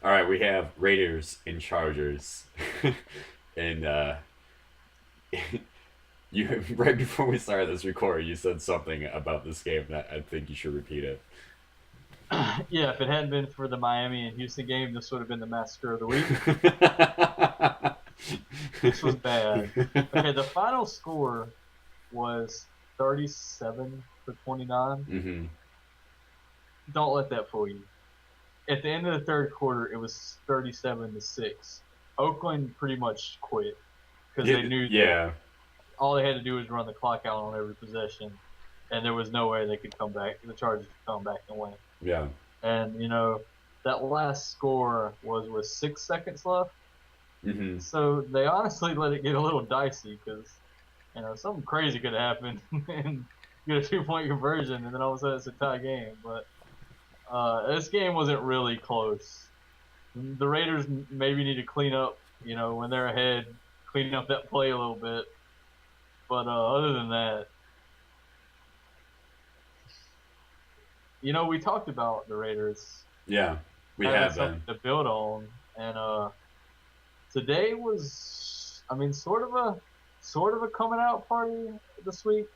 All right, we have Raiders and Chargers, and you right before we started this record, you said something about this game that I think you should repeat it. Yeah, if it hadn't been for the Miami and Houston game, this would have been the massacre of the week. This was bad. Okay, the final score was 37 to 29. hmm Don't let that fool you. At the end of the third quarter, it was 37 to 6. Oakland pretty much quit because they knew that Yeah, all they had to do was run the clock out on every possession, and there was no way they could come back. The Chargers could come back and win. yeah. And that last score was with 6 seconds left. hmm So they honestly let it get a little dicey because something crazy could happen and get a 2 point conversion, and then all of a sudden it's a tie game. But this game wasn't really close. The Raiders maybe need to clean up, when they're ahead, cleaning up that play a little bit. But other than that, we talked about the Raiders Yeah, we having have something been. to build on, and today was, I mean, sort of a coming out party this week.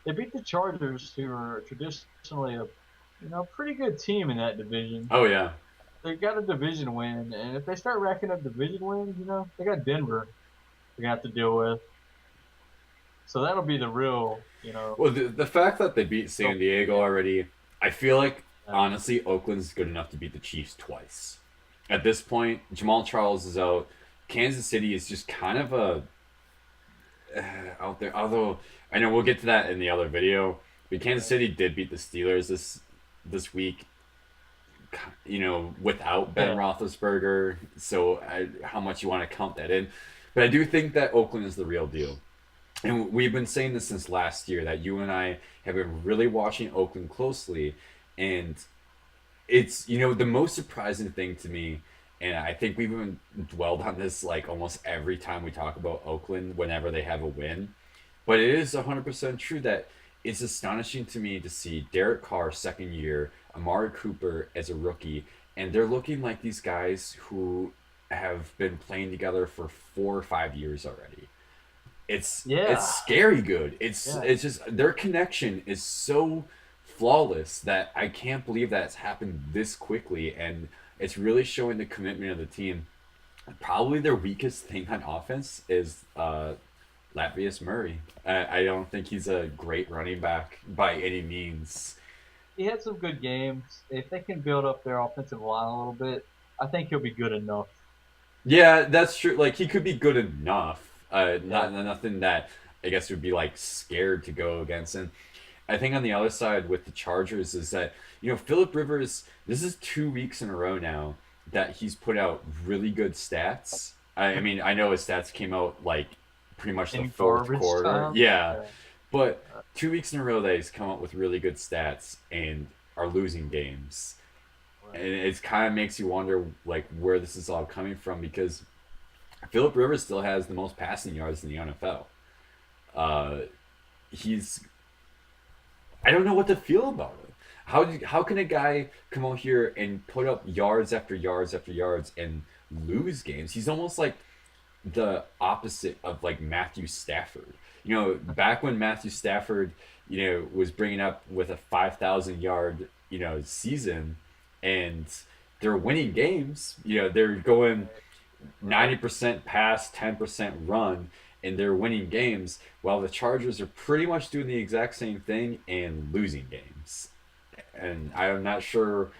They beat the Chargers, who are traditionally a pretty good team in that division. Oh yeah. They got a division win, and if they start racking up division wins, they got Denver they're gonna have to deal with. So that'll be the real, Well, the fact that they beat San opening Diego game. already, I feel like Yeah. honestly Oakland's good enough to beat the Chiefs twice. At this point, Jamal Charles is out. Kansas City is just kind of a out there. Although I know we'll get to that in the other video, but Kansas City did beat the Steelers this week. Without Ben Yeah. Roethlisberger. So how much you want to count that in? But I do think that Oakland is the real deal. And we've been saying this since last year that you and I have been really watching Oakland closely, and it's the most surprising thing to me, and I think we've been dwelled on this like almost every time we talk about Oakland whenever they have a win, but it is 100% true that it's astonishing to me to see Derek Carr second year, Amari Cooper as a rookie, and they're looking like these guys who have been playing together for 4 or 5 years already. It's Yeah. scary good. It's Yeah. it's just their connection is so flawless that I can't believe that it's happened this quickly, and it's really showing the commitment of the team. Probably their weakest thing on offense is Latvius Murray. I don't think he's a great running back by any means. He had some good games. If they can build up their offensive line a little bit, I think he'll be good enough. Yeah, that's true. Like he could be good enough. Yeah. Not nothing that I guess would be like scared to go against. And I think on the other side with the Chargers is that Philip Rivers. This is 2 weeks in a row now that he's put out really good stats. I mean, I know his stats came out like pretty much the In fourth garbage quarter. time. Yeah, Yeah. but 2 weeks in a row that he's come up with really good stats and are losing games, and Right. it kind of makes you wonder like where this is all coming from because Philip Rivers still has the most passing yards in the NFL. Uh, he's I don't know what to feel about it. How can a guy come out here and put up yards after yards after yards and lose games? He's almost like the opposite of like Matthew Stafford. Back when Matthew Stafford, was bringing up with a 5,000 yard, season, and they're winning games. They're going Right. 90% pass, 10% run, and they're winning games, while the Chargers are pretty much doing the exact same thing and losing games. And I'm not sure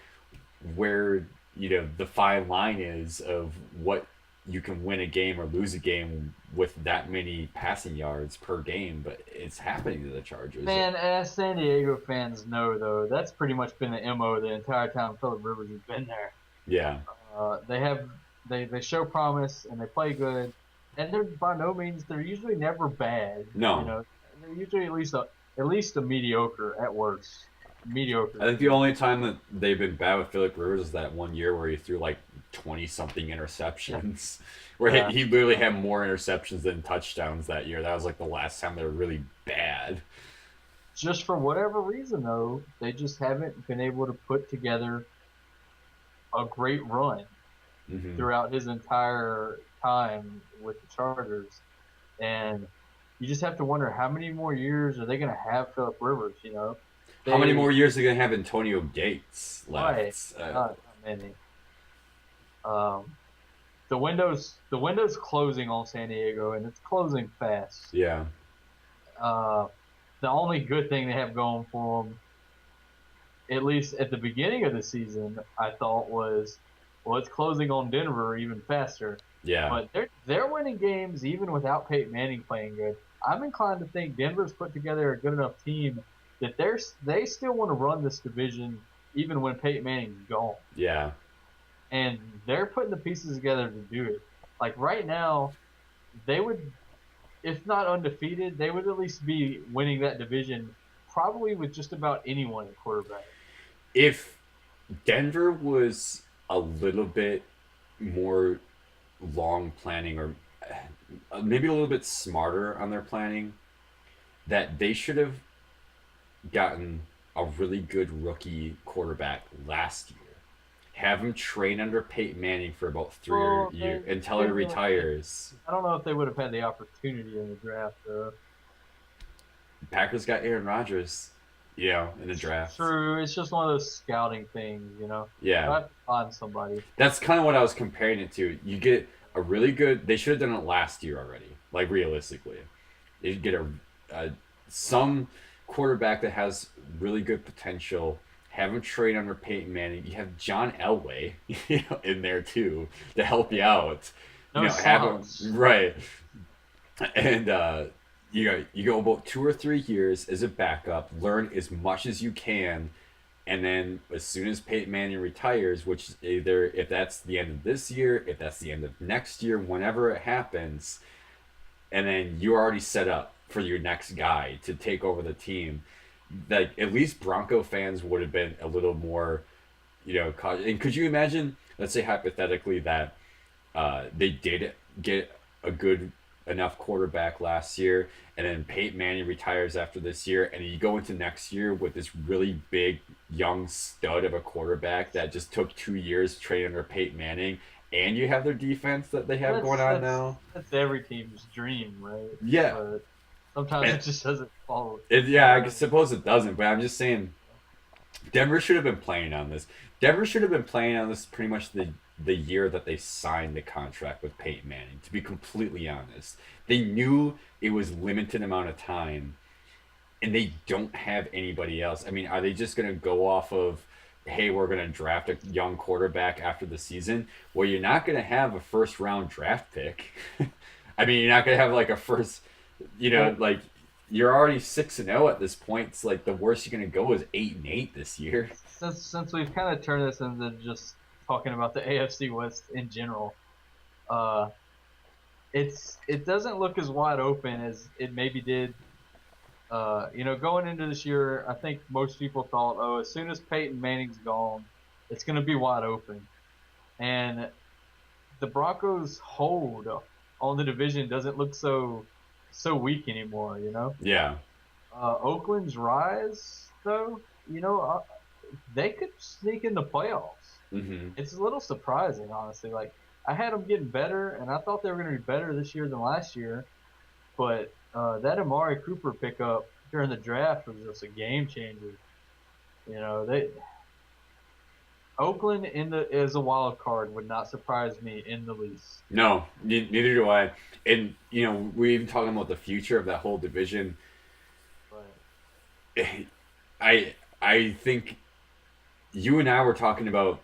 where, the fine line is of what you can win a game or lose a game with that many passing yards per game, but it's happening to the Chargers. Man, as San Diego fans know, though, that's pretty much been the MO the entire time Philip Rivers has been there. Yeah. They have they show promise and they play good, and they're by no means they're usually never bad. No. They're usually at least a mediocre at worst, I mediocre think the team. only time that they've been bad with Philip Rivers is that one year where he threw like 20 something Yeah, interceptions, where yeah. he literally had more interceptions than touchdowns that year. That was like the last time they were really bad. Just for whatever reason, though, they just haven't been able to put together a great run Hmm. throughout his entire time with the Chargers, and you just have to wonder how many more years are they going to have Philip Rivers? You know, How many they more years are they gonna have Antonio Gates right, left? not many. Um, the window's closing on San Diego, and it's closing fast. Yeah, Uh, the only good thing they have going for them, at least at the beginning of the season, I thought was, well, it's closing on Denver even faster. yeah, But they're winning games even without Peyton Manning playing good. I'm inclined to think Denver's put together a good enough team that they still want to run this division even when Peyton Manning's gone, yeah. and they're putting the pieces together to do it. Like right now, they would, if not undefeated, they would at least be winning that division probably with just about anyone at quarterback. If Denver was a little bit more long planning, or maybe a little bit smarter on their planning, that they should have gotten a really good rookie quarterback last year. Have him train under Peyton Manning for about three Well, years until they he didn't really. retires. I don't know if they would have had the opportunity in the draft, though. Packers got Aaron Rodgers, in the It's draft. true. It's just one of those scouting things, you know. Yeah, I have to find somebody. that's kind of what I was comparing it to. You get a really good. They should have done it last year already. Like realistically, you get a Right. some quarterback that has really good potential. Have him train under Peyton Manning. You have John Elway, in there too to help you out. No Have him slouch. right, and you go about 2 or 3 years as a backup. Learn as much as you can, and then as soon as Peyton Manning retires, which either if that's the end of this year, if that's the end of next year, whenever it happens, and then you're already set up for your next guy to take over the team. Like at least Bronco fans would have been a little more, cautious. And could you imagine? Let's say hypothetically that they did get a good enough quarterback last year, and then Peyton Manning retires after this year, and you go into next year with this really big young stud of a quarterback that just took 2 years to train under Peyton Manning, and you have their defense that they have going That's on that's now. that's every team's dream, right? Yeah, But sometimes and it just doesn't follow. yeah, I suppose it doesn't, but I'm just saying Denver should have been playing on this. Denver should have been playing on this pretty much the year that they signed the contract with Peyton Manning. To be completely honest, they knew it was limited amount of time, and they don't have anybody else. I mean, are they just going to go off of, hey, we're going to draft a young quarterback after the season? Well, you're not going to have a first round draft pick. I mean, you're not going to have like a first, Well, like you're already 6-0 at this point. It's like the worst you're going to go is 8-8 this year. since we've kind of turned this into just talking about the AFC West in general, uh, it doesn't look as wide open as it maybe did. Going into this year, I think most people thought, oh, as soon as Peyton Manning's gone, it's going to be wide open. And the Broncos' hold on the division doesn't look so weak anymore. Yeah. Oakland's rise, though, they could sneak in the playoffs. Mm-hmm. It's a little surprising, honestly. Like I had them getting better, and I thought they were going to be better this year than last year. But that Amari Cooper pickup during the draft was just a game changer. They Oakland in the as a wild card would not surprise me in the least. No, neither do I. And we're even talking about the future of that whole division. But I think you and I were talking about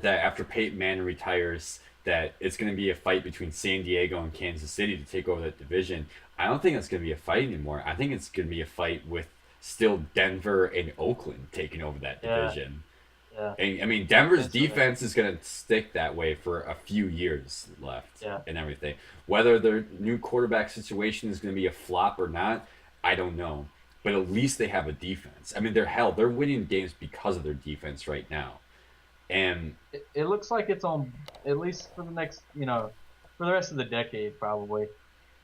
that after Peyton Manning retires, that it's going to be a fight between San Diego and Kansas City to take over that division. I don't think it's going to be a fight anymore. I think it's going to be a fight with still Denver and Oakland taking over that yeah, division. yeah, And I mean, Denver's that's right. defense is going to stick that way for a few years left Yeah, and everything. Whether their new quarterback situation is going to be a flop or not, I don't know. But at least they have a defense. I mean, they're winning games because of their defense right now. And it looks like it's on at least for the next, for the rest of the decade probably.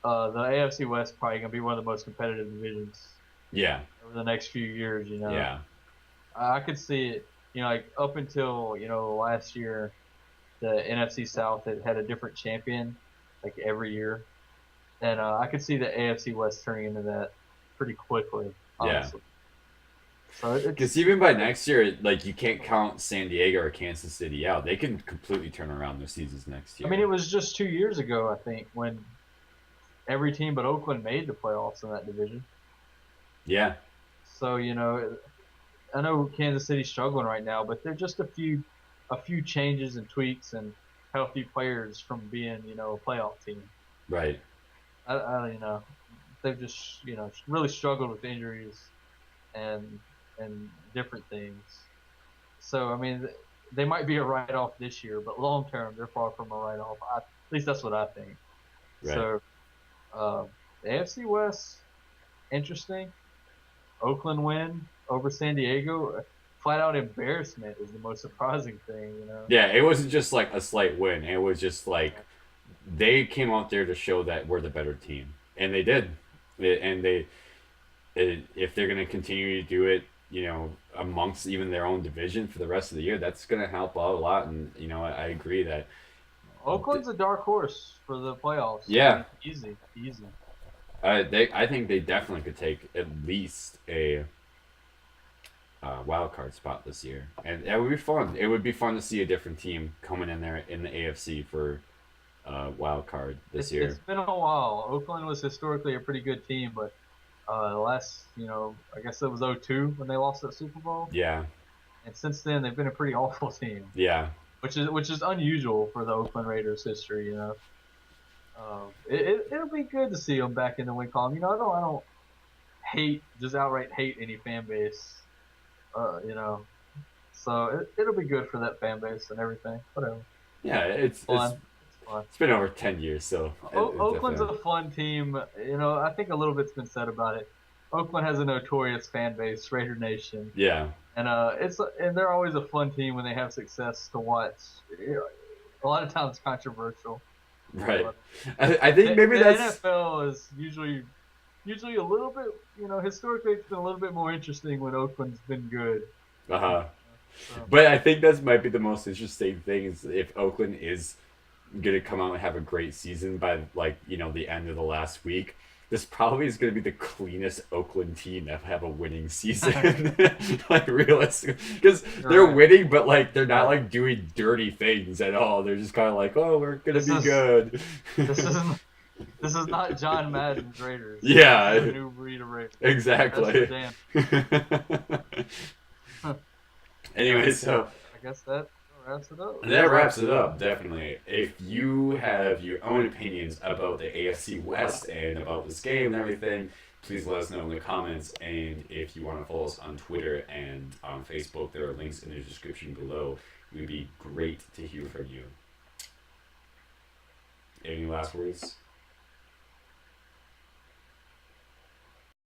The AFC West probably gonna be one of the most competitive divisions yeah, over the next few years. yeah, I could see it. like up until last year, the NFC South had a different champion like every year, and I could see the AFC West turning into that pretty quickly, Yeah. honestly. So Because it's even by next year, like you can't count San Diego or Kansas City out. They can completely turn around their seasons next I mean, year. it was just 2 years ago, I think, when every team but Oakland made the playoffs in that division. Yeah, So I know Kansas City's struggling right now, but they're just a few changes and tweaks and healthy players from being a playoff team. right. They've just really struggled with injuries and different things. So I mean, they might be a write off this year, but long term they're far from a write off. At least that's what I think. Right. So uh, the AFC West, interesting. Oakland win over San Diego. Flat out embarrassment is the most surprising thing. Yeah, it wasn't just like a slight win. It was just like they came out there to show that we're the better team, and they did. And if they're going to continue to do it, amongst even their own division for the rest of the year, that's going to help out a lot. And I agree that, Oakland's a dark horse for the playoffs. I yeah, mean, easy, easy. I think they definitely could take at least a wild card spot this year, and it would be fun. It would be fun to see a different team coming in there in the AFC for wild card this It's year. been a while. Oakland was historically a pretty good team, but the last, I guess it was '02 when they lost that Super Bowl, Yeah, and since then they've been a pretty awful team, yeah, which is unusual for the Oakland Raiders history. It'll be good to see them back in the win column. I don't just outright hate any fan base. Uh, you know, so it'll be good for that fan base and everything. Whatever, yeah. fun. It's fun. It's been over 10 years, so Oakland's definitely. a fun team. I think a little bit's been said about it. Oakland has a notorious fan base, Raider Nation, Yeah, and they're always a fun team when they have success to watch. A lot of times controversial, right. but I think maybe the that's NFL is usually a little bit. Historically it's been a little bit more interesting when Oakland's been good. uh-huh. So But I think that might be the most interesting thing is if Oakland is gonna come out and have a great season by like the end of the last week. This probably is going to be the cleanest Oakland team that have a winning season, like realistic, because they're right. winning, but like they're not like doing dirty things at all. They're just kind of like, oh, we're gonna This be is good. this is this is not John Madden's Raiders. This is a Yeah, new breed of Raiders. That's for exactly. damn. Anyway, So so I guess that wraps it up. that wraps it up, definitely. If you have your own opinions about the AFC West and about this game and everything, please let us know in the comments. And if you want to follow us on Twitter and on Facebook, there are links in the description below. It would be great to hear from you. Any last words?